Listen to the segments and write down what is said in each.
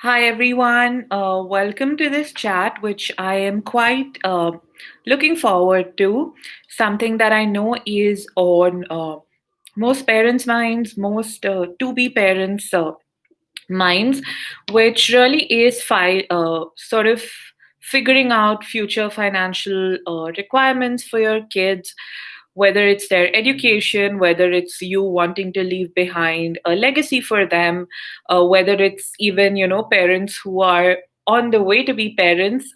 Hi, everyone. Welcome to this chat, which I am quite looking forward to. Something that I know is on most parents' minds, most to be parents' minds, which really is sort of figuring out future financial requirements for your kids, whether it's their education, whether it's you wanting to leave behind a legacy for them, whether it's even, parents who are on the way to be parents.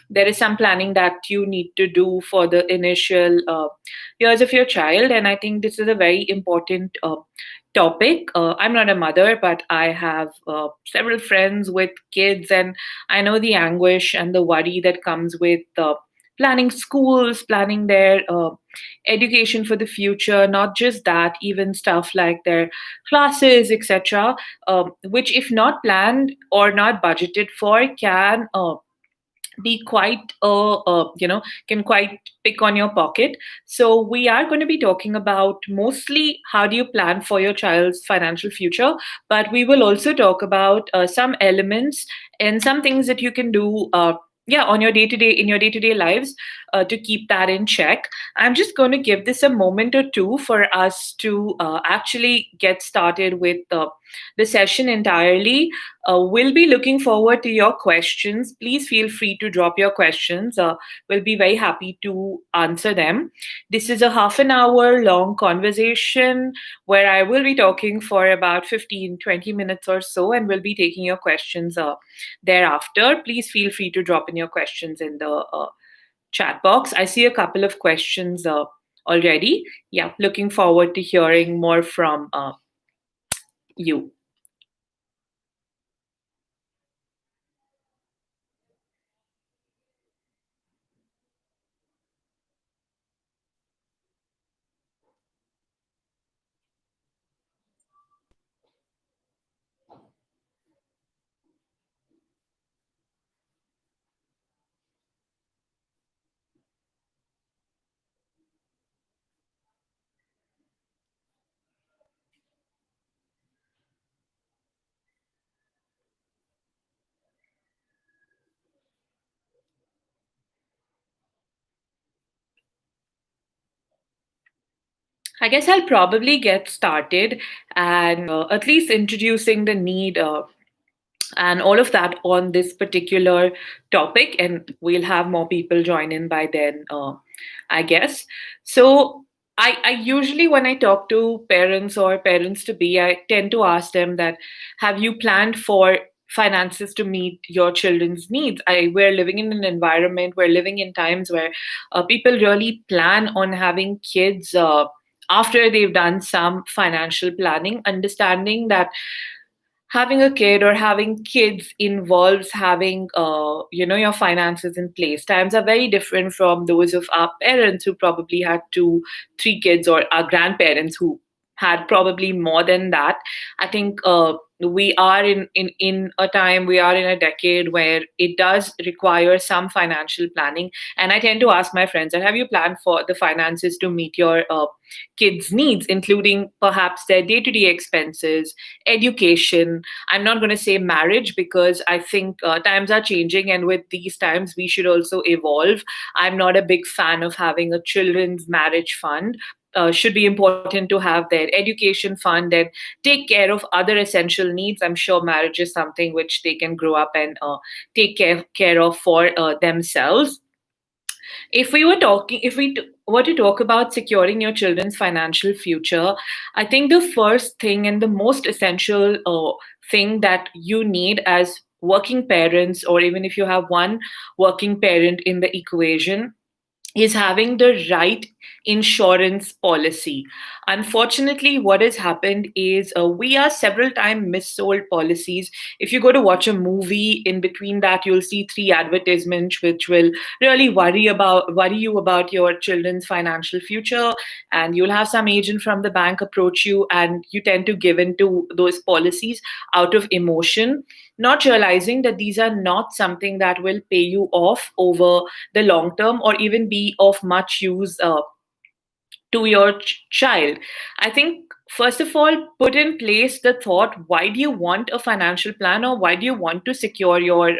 There is some planning that you need to do for the initial years of your child. And I think this is a very important topic. I'm not a mother, but I have several friends with kids, and I know the anguish and the worry that comes with planning schools, planning their education for the future. Not just that, even stuff like their classes, etc., which, if not planned or not budgeted for, be quite can quite pick on your pocket. So we are going to be talking about mostly how do you plan for your child's financial future, but we will also talk about some elements and some things that you can do on your day to day, in your day to day lives, to keep that in check. I'm just going to give this a moment or two for us to actually get started with the session entirely. We'll be looking forward to your questions. Please feel free to drop your questions. We'll be very happy to answer them. This is a half an hour long conversation where I will be talking for about 15-20 minutes or so, and we'll be taking your questions thereafter. Please feel free to drop in your questions in the chat box. I see a couple of questions already. Yeah, looking forward to hearing more from you. I guess I'll probably get started and at least introducing the need and all of that on this particular topic, and we'll have more people join in by then, I guess. So, I usually, when I talk to parents or parents to be, I tend to ask them that, have you planned for finances to meet your children's needs? We're living in an environment, we're living in times where people really plan on having kids. After they've done some financial planning, understanding that having a kid or having kids involves having your finances in place. Times are very different from those of our parents who probably had 2 3 kids, or our grandparents who had probably more than that. I think we are in a time, we are in a decade where it does require some financial planning. And I tend to ask my friends that, have you planned for the finances to meet your kids needs, including perhaps their day-to-day expenses, education. I'm not going to say marriage, because I think times are changing, and with these times, we should also evolve. I'm not a big fan of having a children's marriage fund. Should be important to have their education fund and take care of other essential needs. I'm sure marriage is something which they can grow up and take care of for themselves. If we were to talk about securing your children's financial future, I think the first thing and the most essential thing that you need as working parents, or even if you have one working parent in the equation, is having the right insurance policy. Unfortunately, what has happened is we are several times missold policies. If you go to watch a movie, in between that, you'll see 3 advertisements which will really worry you about your children's financial future, and you'll have some agent from the bank approach you, and you tend to give in to those policies out of emotion, not realizing that these are not something that will pay you off over the long term, or even be of much use to your child. I think first of all, put in place the thought, why do you want a financial plan, or why do you want to secure your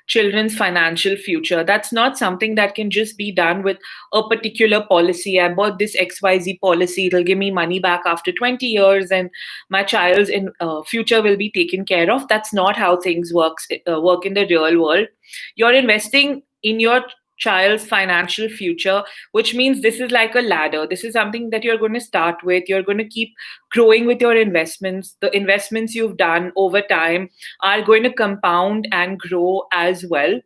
children's financial future? That's not something that can just be done with a particular policy. I bought this XYZ policy, it'll give me money back after 20 years, and my child's in future will be taken care of. That's not how things work in the real world. You're investing in your child's financial future, which means this is like a ladder. This is something that you're going to start with. You're going to keep growing with your investments. The investments you've done over time are going to compound and grow as well.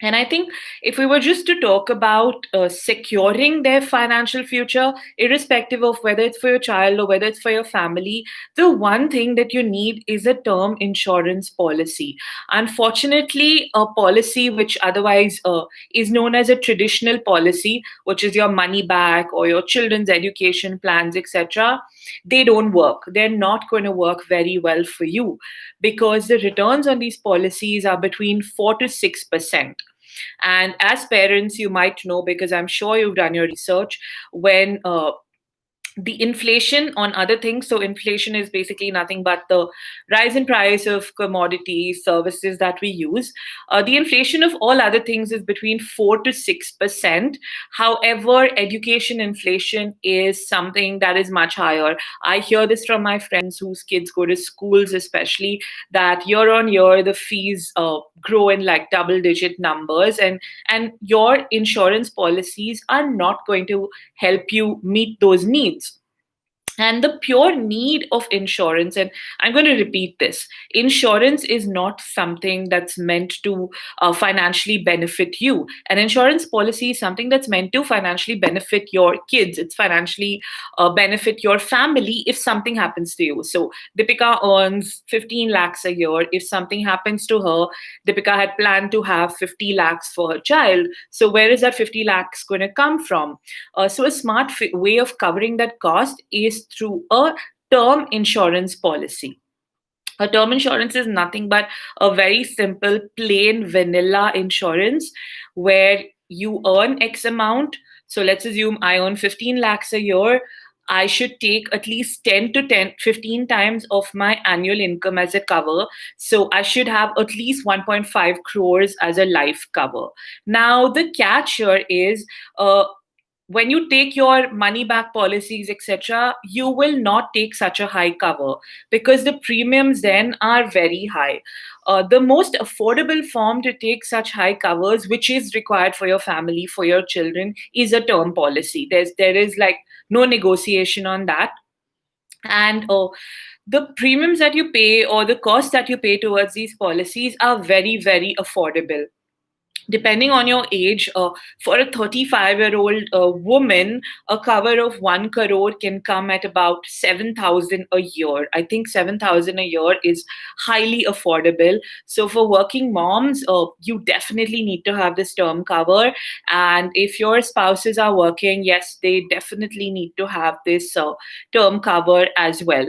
And I think if we were just to talk about securing their financial future, irrespective of whether it's for your child or whether it's for your family, the one thing that you need is a term insurance policy. Unfortunately, a policy which otherwise is known as a traditional policy, which is your money back or your children's education plans, etc., they don't work. They're not going to work very well for you because the returns on these policies are between 4 to 6%. And as parents, you might know, because I'm sure you've done your research, when the inflation on other things, so inflation is basically nothing but the rise in price of commodities, services that we use. The inflation of all other things is between 4 to 6%. However, education inflation is something that is much higher. I hear this from my friends whose kids go to schools, especially, that year on year the fees grow in like double digit numbers, and your insurance policies are not going to help you meet those needs. And the pure need of insurance, and I'm going to repeat this, insurance is not something that's meant to financially benefit you. An insurance policy is something that's meant to financially benefit your kids. It's financially benefit your family if something happens to you. So Deepika earns 15 lakhs a year. If something happens to her, Deepika had planned to have 50 lakhs for her child. So where is that 50 lakhs going to come from? So a smart way of covering that cost is through a term insurance policy. A term insurance is nothing but a very simple, plain vanilla insurance where you earn X amount. So let's assume I earn 15 lakhs a year. I should take at least 10 to 15 times of my annual income as a cover. So I should have at least 1.5 crores as a life cover. Now, the catch here is when you take your money back policies, etc., you will not take such a high cover because the premiums then are very high. The most affordable form to take such high covers, which is required for your family, for your children, is a term policy. There is like no negotiation on that. And the premiums that you pay or the cost that you pay towards these policies are very, very affordable. Depending on your age, for a 35-year-old woman, a cover of 1 crore can come at about 7,000 a year. I think 7,000 a year is highly affordable. So for working moms, you definitely need to have this term cover. And if your spouses are working, yes, they definitely need to have this term cover as well.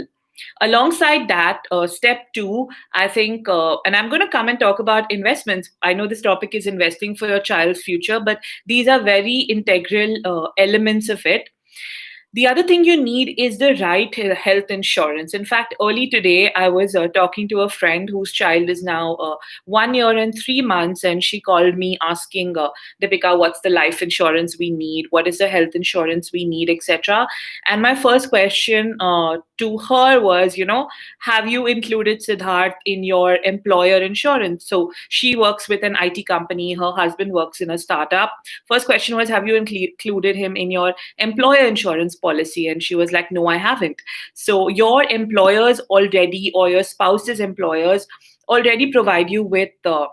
Alongside that, step two, I think, and I'm going to come and talk about investments. I know this topic is investing for your child's future, but these are very integral elements of it. The other thing you need is the right health insurance. In fact, early today, I was talking to a friend whose child is now 1 year and 3 months, and she called me asking, Deepika, what's the life insurance we need? What is the health insurance we need, etc. And my first question to her was, have you included Siddharth in your employer insurance? So she works with an IT company. Her husband works in a startup. First question was, have you included him in your employer insurance policy? And she was like, no, I haven't. So your employers already, or your spouse's employers already provide you with the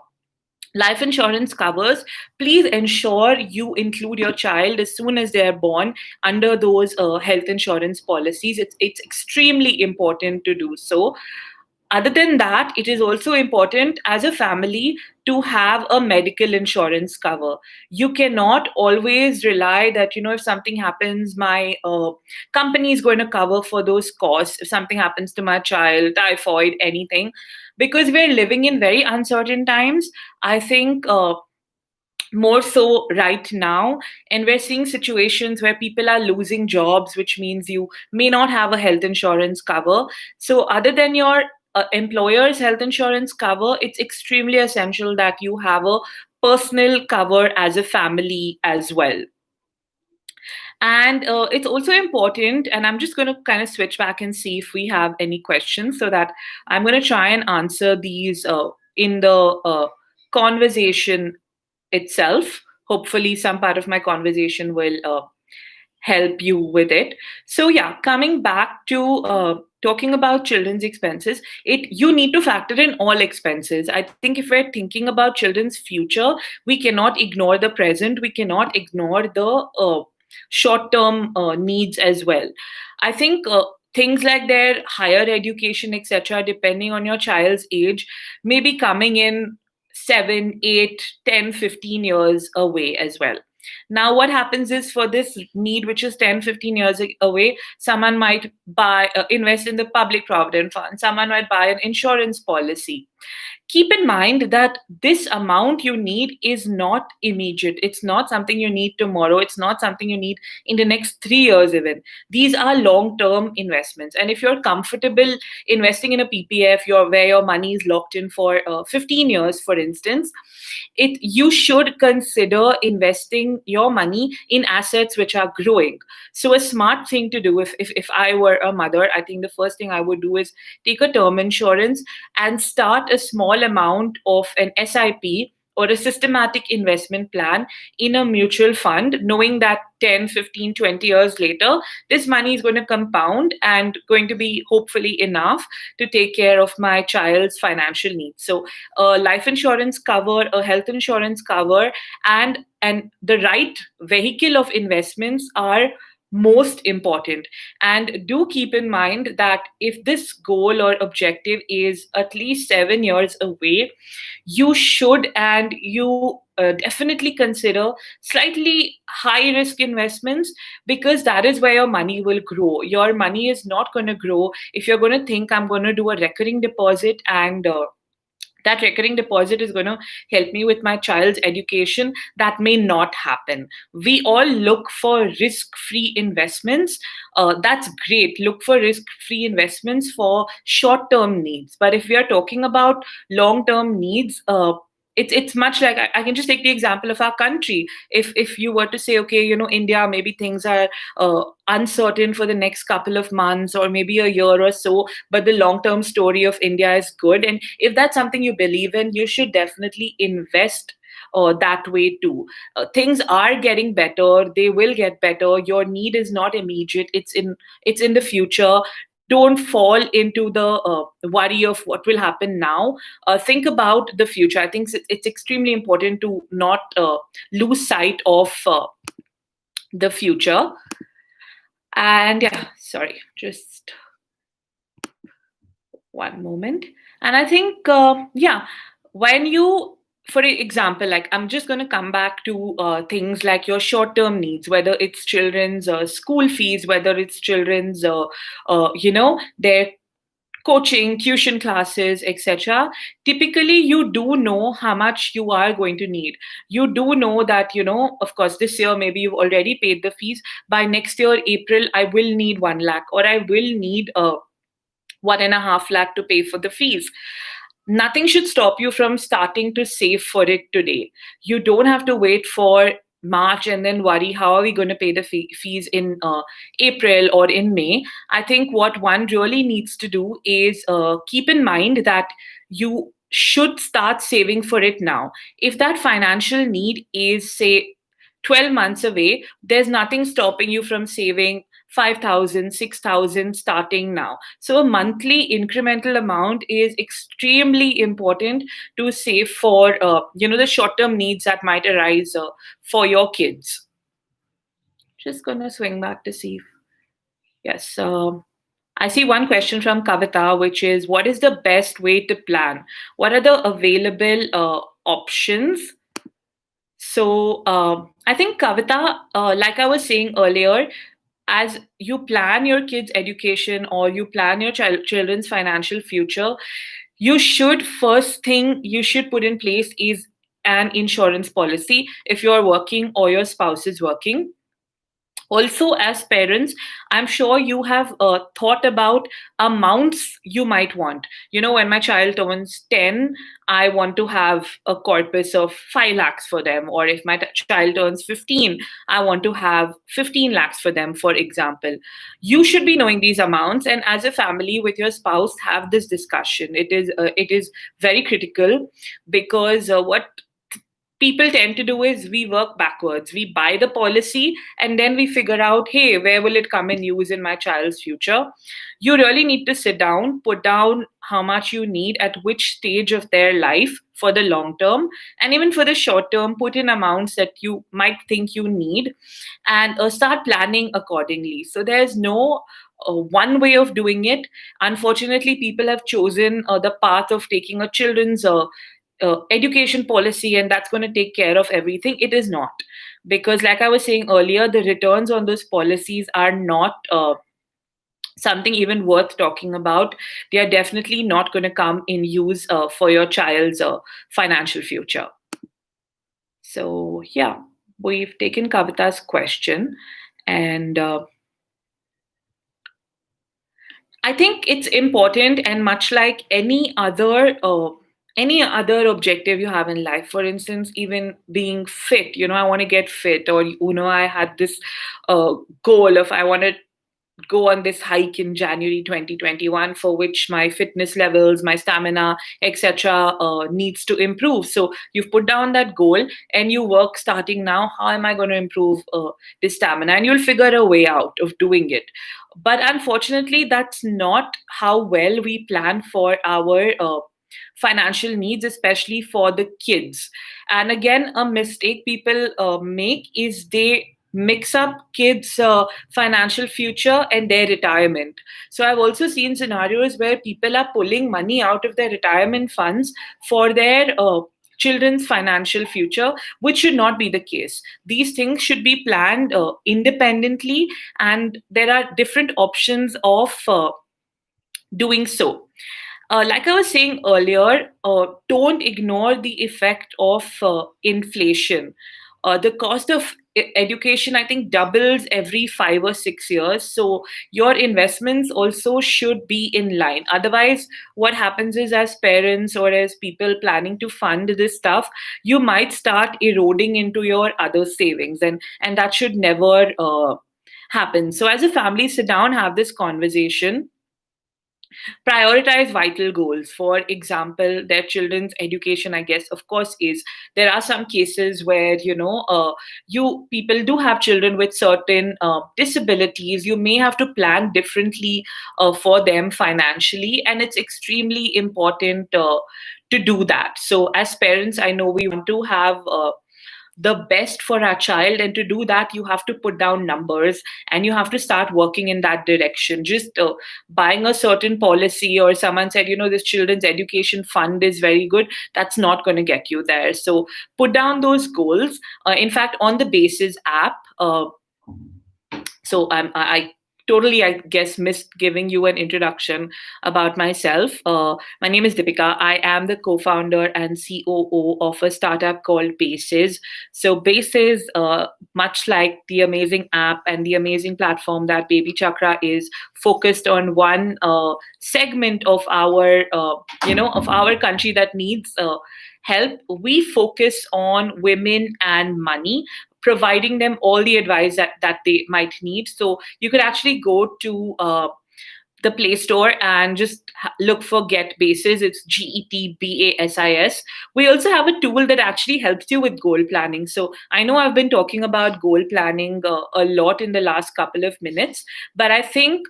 life insurance covers. Please ensure you include your child as soon as they're born under those health insurance policies. It's extremely important to do so. Other than that, it is also important as a family to have a medical insurance cover. You cannot always rely that, if something happens, my company is going to cover for those costs. If something happens to my child, typhoid, anything, because we're living in very uncertain times, I think more so right now. And we're seeing situations where people are losing jobs, which means you may not have a health insurance cover. So other than your employer's health insurance cover, it's extremely essential that you have a personal cover as a family as well. And it's also important, and I'm just going to kind of switch back and see if we have any questions, so that I'm going to try and answer these in the conversation itself. Hopefully, some part of my conversation will help you with it. So, yeah, coming back to talking about children's expenses, you need to factor in all expenses. I think if we're thinking about children's future, we cannot ignore the present. We cannot ignore the short-term needs as well. I think. Things like their higher education, etc., depending on your child's age, may be coming in 7, 8, 10, 15 years away as well. Now, what happens is, for this need, which is 10, 15 years away, someone might invest in the public provident fund, someone might buy an insurance policy. Keep in mind that this amount you need is not immediate. It's not something you need tomorrow. It's not something you need in the next 3 years, even. These are long term investments. And if you're comfortable investing in a PPF, where your money is locked in for 15 years, for instance, you should consider investing your money in assets which are growing. So a smart thing to do, if I were a mother, I think the first thing I would do is take a term insurance and start a small amount of an SIP or a systematic investment plan in a mutual fund, knowing that 10, 15, 20 years later, this money is going to compound and going to be hopefully enough to take care of my child's financial needs. So a life insurance cover, a health insurance cover, and the right vehicle of investments are most important. And do keep in mind that if this goal or objective is at least 7 years away, you should and you definitely consider slightly high risk investments, because that is where your money will grow. Your money is not going to grow if you're going to think, I'm going to do a recurring deposit, and that recurring deposit is going to help me with my child's education. That may not happen. We all look for risk free investments. That's great. Look for risk free investments for short term needs. But if we are talking about long term needs, it's much like, I can just take the example of our country. If you were to say, okay, India, maybe things are uncertain for the next couple of months or maybe a year or so, but the long term story of India is good. And if that's something you believe in, you should definitely invest that way too. Things are getting better. They will get better. Your need is not immediate. It's in the future. Don't fall into the worry of what will happen now. Think about the future. I think it's extremely important to not lose sight of the future. And yeah, sorry, just one moment. And I think, yeah, when you, for example, like, I'm just going to come back to things like your short term needs, whether it's children's school fees, whether it's children's, their coaching, tuition classes, etc. Typically, you do know how much you are going to need. You do know that, of course, this year, maybe you've already paid the fees. By next year, April, I will need 1 lakh, or I will need 1.5 lakh to pay for the fees. Nothing should stop you from starting to save for it today. You don't have to wait for March and then worry, how are we going to pay the fees in April or in May. I think what one really needs to do is keep in mind that you should start saving for it now. If that financial need is, say, 12 months away, there's nothing stopping you from saving 5,000, 6,000 starting now. So a monthly incremental amount is extremely important to save for, the short-term needs that might arise for your kids. Just gonna swing back to see. Yes. I see one question from Kavita, which is, what is the best way to plan? What are the available options? So I think, Kavita, like I was saying earlier, as you plan your kids' education or you plan your children's financial future, you should, first thing you should put in place is an insurance policy if you're working or your spouse is working. Also, as parents, I'm sure you have thought about amounts you might want. When my child turns 10, I want to have a corpus of 5 lakhs for them. Or if my child turns 15, I want to have 15 lakhs for them, for example. You should be knowing these amounts, and as a family with your spouse, have this discussion. It is very critical, because what people tend to do is we work backwards. We buy the policy and then we figure out, hey, where will it come in use in my child's future? You really need to sit down, put down how much you need at which stage of their life for the long term, and even for the short term, put in amounts that you might think you need, and start planning accordingly. So there's no one way of doing it. Unfortunately, people have chosen the path of taking a children's education policy, and that's going to take care of everything. It is not, because like I was saying earlier, the returns on those policies are not something even worth talking about. They are definitely not going to come in use for your child's financial future. So yeah, we've taken Kavita's question, and I think it's important, and much like any other objective you have in life, for instance, even being fit. I want to get fit, or I had this goal of I want to go on this hike in January 2021, for which my fitness levels, my stamina, etc., needs to improve. So you've put down that goal and you work starting now. How am I going to improve this stamina? And you'll figure a way out of doing it. But unfortunately, that's not how well we plan for our financial needs, especially for the kids. And again, a mistake people make is they mix up kids' financial future and their retirement. So I've also seen scenarios where people are pulling money out of their retirement funds for their children's financial future, which should not be the case. These things should be planned independently, and there are different options of doing so. Like I was saying earlier, don't ignore the effect of inflation. The cost of education, I think, doubles every 5 or 6 years. So your investments also should be in line. Otherwise, what happens is, as parents or as people planning to fund this stuff, you might start eroding into your other savings, and that should never happen. So as a family, sit down, have this conversation, prioritize vital goals. For example, their children's education, I guess, of course, is there are some cases where you people do have children with certain disabilities. You may have to plan differently for them financially, and it's extremely important to do that. So as parents, I know we want to have the best for our child, and to do that you have to put down numbers and you have to start working in that direction. Just buying a certain policy, or someone said, this children's education fund is very good, that's not going to get you there. So put down those goals. In fact, on the Basis app, so I totally, I guess, missed giving you an introduction about myself. My name is Dipika. I am the co-founder and COO of a startup called Basis. So Basis, much like the amazing app and the amazing platform that BabyChakra is, focused on one segment of our, of our country that needs help. We focus on women and money, providing them all the advice that they might need. So you could actually go to the Play Store and just look for Get Basis. It's GETBASIS. We also have a tool that actually helps you with goal planning. So I know I've been talking about goal planning a lot in the last couple of minutes, but I think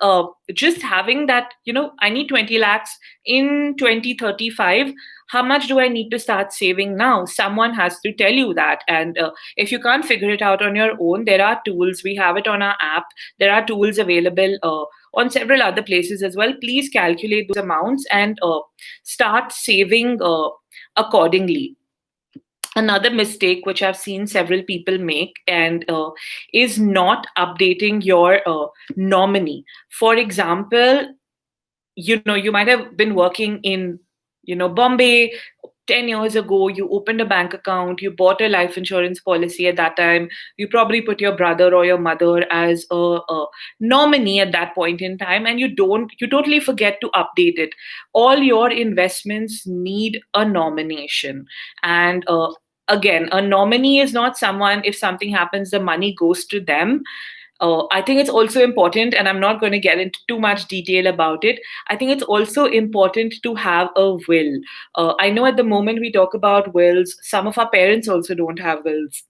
just having that, I need 20 lakhs in 2035. How much do I need to start saving now? Someone has to tell you that. And if you can't figure it out on your own, there are tools. We have it on our app. There are tools available on several other places as well. Please calculate those amounts and start saving accordingly. Another mistake which I've seen several people make and is not updating your nominee. For example, you might have been working in Bombay 10 years ago you opened a bank account, you bought a life insurance policy. At that time you probably put your brother or your mother as a nominee at that point in time, and you totally forget to update it. All your investments need a nomination. And again, a nominee is not someone, if something happens the money goes to them. I think it's also important, and I'm not going to get into too much detail about it. I think it's also important to have a will. I know at the moment we talk about wills, some of our parents also don't have wills.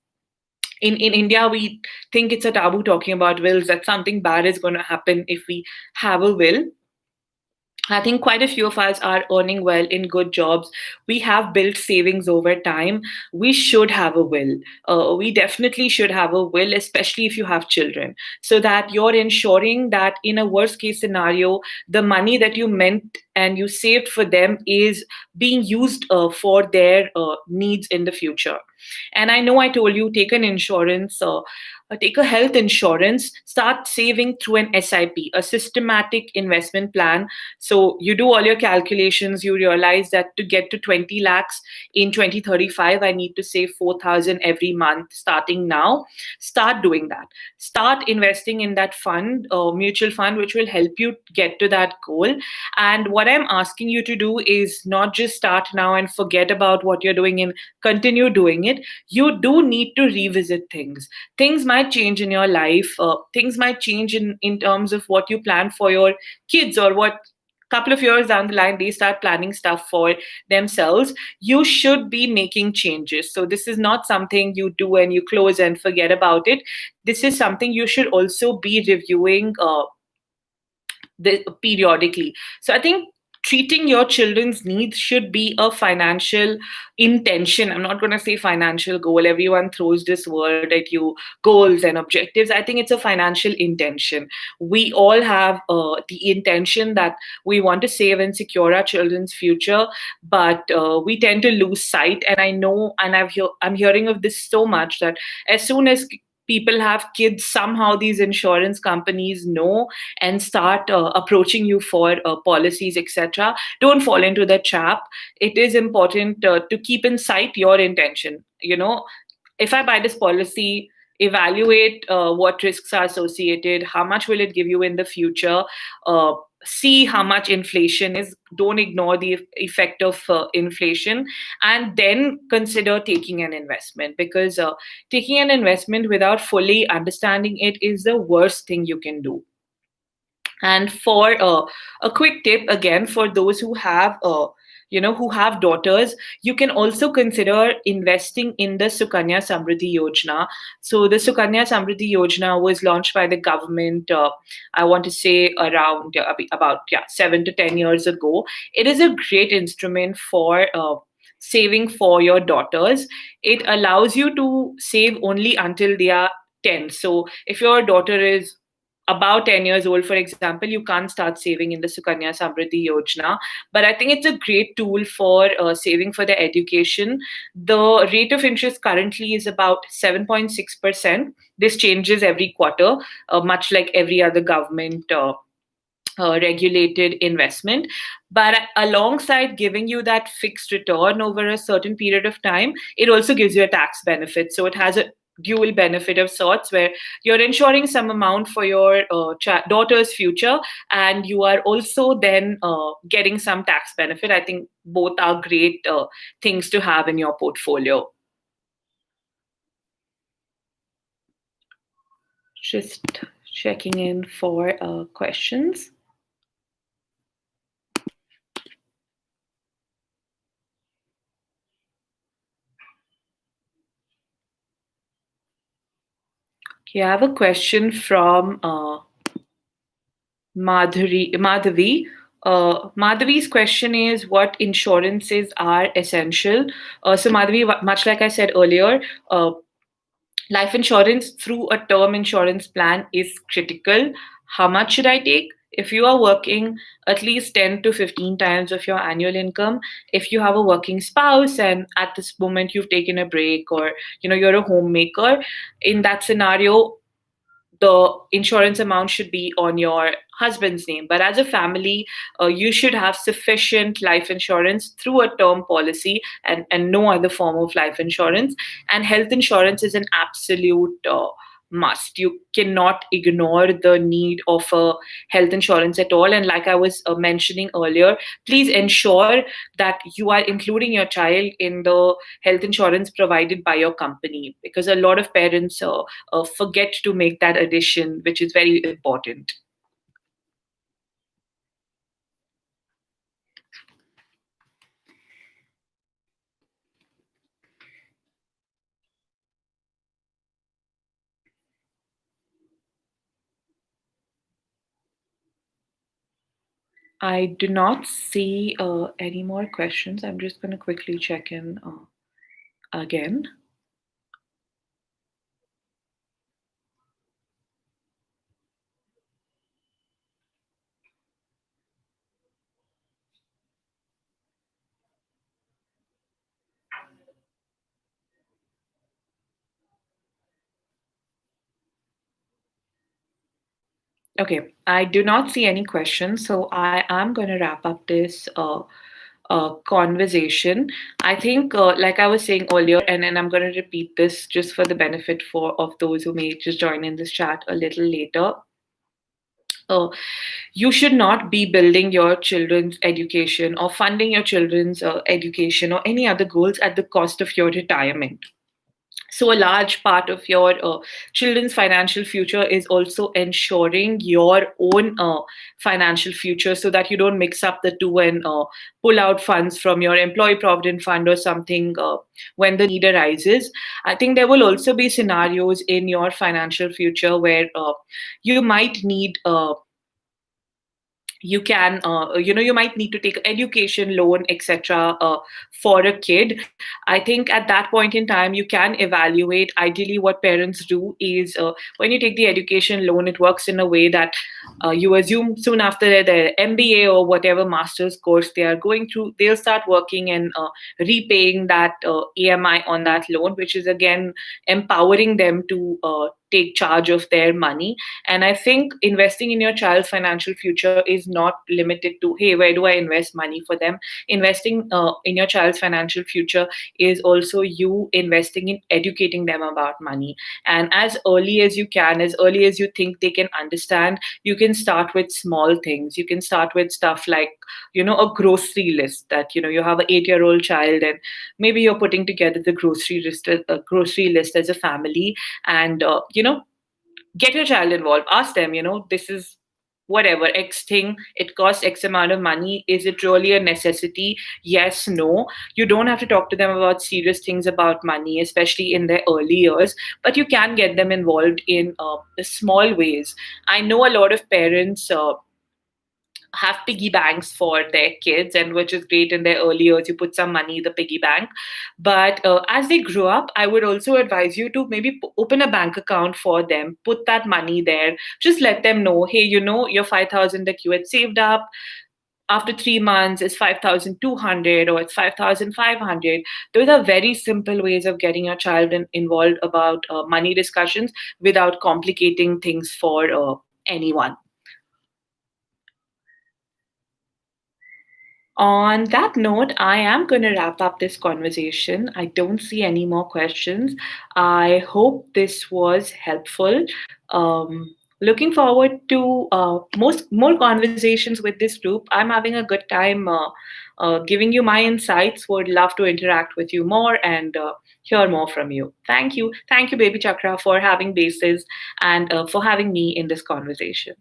In India, we think it's a taboo talking about wills, that something bad is going to happen if we have a will. I think quite a few of us are earning well in good jobs. We have built savings over time. We should have a will. We definitely should have a will, especially if you have children, so that you're ensuring that in a worst case scenario, the money that you meant and you saved for them is being used for their needs in the future. And I know I told you, take an insurance. Take a health insurance, start saving through an SIP, a systematic investment plan. So you do all your calculations, you realize that to get to 20 lakhs in 2035, I need to save 4,000 every month starting now. Start doing that. Start investing in that fund, mutual fund, which will help you get to that goal. And what I'm asking you to do is not just start now and forget about what you're doing and continue doing it. You do need to revisit things. Things might change in your life. Things might change in terms of what you plan for your kids, or what couple of years down the line they start planning stuff for themselves. You should be making changes. So this is not something you do and you close and forget about it. This is something you should also be reviewing periodically. So I think treating your children's needs should be a financial intention. I'm not going to say financial goal. Everyone throws this word at you, goals and objectives. I think it's a financial intention. We all have the intention that we want to save and secure our children's future, but we tend to lose sight. And I know, and I'm hearing of this so much, that as soon as people have kids, somehow these insurance companies know and start approaching you for policies, etc. Don't fall into the trap. It is important to keep in sight your intention. If I buy this policy, evaluate what risks are associated, how much will it give you in the future, see how much inflation is, don't ignore the effect of inflation, and then consider taking an investment, because taking an investment without fully understanding it is the worst thing you can do. And for a quick tip, again, for those who have daughters, you can also consider investing in the Sukanya Samriddhi Yojana. So the Sukanya Samriddhi Yojana was launched by the government, I want to say around about 7 to 10 years ago. It is a great instrument for saving for your daughters. It allows you to save only until they are 10. So if your daughter is about 10 years old, for example, you can't start saving in the Sukanya Samriddhi Yojana. But I think it's a great tool for saving for their education. The rate of interest currently is about 7.6%. This changes every quarter, much like every other government regulated investment. But alongside giving you that fixed return over a certain period of time, it also gives you a tax benefit. So it has a dual benefit of sorts, where you're ensuring some amount for your daughter's future, and you are also then getting some tax benefit. I think both are great things to have in your portfolio. Just checking in for questions. Okay, I have a question from Madhavi. Madhavi's question is, what insurances are essential? So Madhavi, much like I said earlier, life insurance through a term insurance plan is critical. How much should I take? If you are working, at least 10 to 15 times of your annual income. If you have a working spouse and at this moment you've taken a break, or you're a homemaker, in that scenario, the insurance amount should be on your husband's name. But as a family, you should have sufficient life insurance through a term policy, and no other form of life insurance. And health insurance is an absolute must. You cannot ignore the need of a health insurance at all. And like I was mentioning earlier, please ensure that you are including your child in the health insurance provided by your company, because a lot of parents forget to make that addition, which is very important. I do not see any more questions. I'm just going to quickly check in again. Okay, I do not see any questions, so I am going to wrap up this conversation. I think, like I was saying earlier, and I'm going to repeat this just for the benefit for of those who may just join in this chat a little later. Uh, you should not be building your children's education or funding your children's education or any other goals at the cost of your retirement. So, a large part of your children's financial future is also ensuring your own financial future, so that you don't mix up the two and pull out funds from your employee provident fund or something when the need arises. I think there will also be scenarios in your financial future where you might need you can you might need to take education loan, etc., for a kid. I think at that point in time you can evaluate. Ideally, what parents do is, when you take the education loan, it works in a way that you assume soon after their MBA or whatever master's course they are going through, they'll start working and repaying that EMI on that loan, which is again empowering them to take charge of their money. And I think investing in your child's financial future is not limited to, hey, where do I invest money for them? Investing in your child's financial future is also you investing in educating them about money. And as early as you can, as early as you think they can understand, you can start with small things. You can start with stuff like, a grocery list, that, you have an 8-year-old child, and maybe you're putting together the grocery list as a family. And get your child involved. Ask them, this is whatever X thing, it costs X amount of money. Is it really a necessity? Yes, no. You don't have to talk to them about serious things about money, especially in their early years, but you can get them involved in small ways. I know a lot of parents have piggy banks for their kids, and which is great. In their early years you put some money in the piggy bank, but as they grow up, I would also advise you to maybe open a bank account for them, put that money there. Just let them know, hey, your 5,000 that you had saved up after 3 months is 5,200 or it's 5,500. Those are very simple ways of getting your child involved about money discussions without complicating things for anyone. On that note, I am going to wrap up this conversation. I don't see any more questions. I hope this was helpful. Looking forward to most more conversations with this group. I'm having a good time giving you my insights. Would love to interact with you more and hear more from you. Thank you, Baby Chakra, for having bases and for having me in this conversation.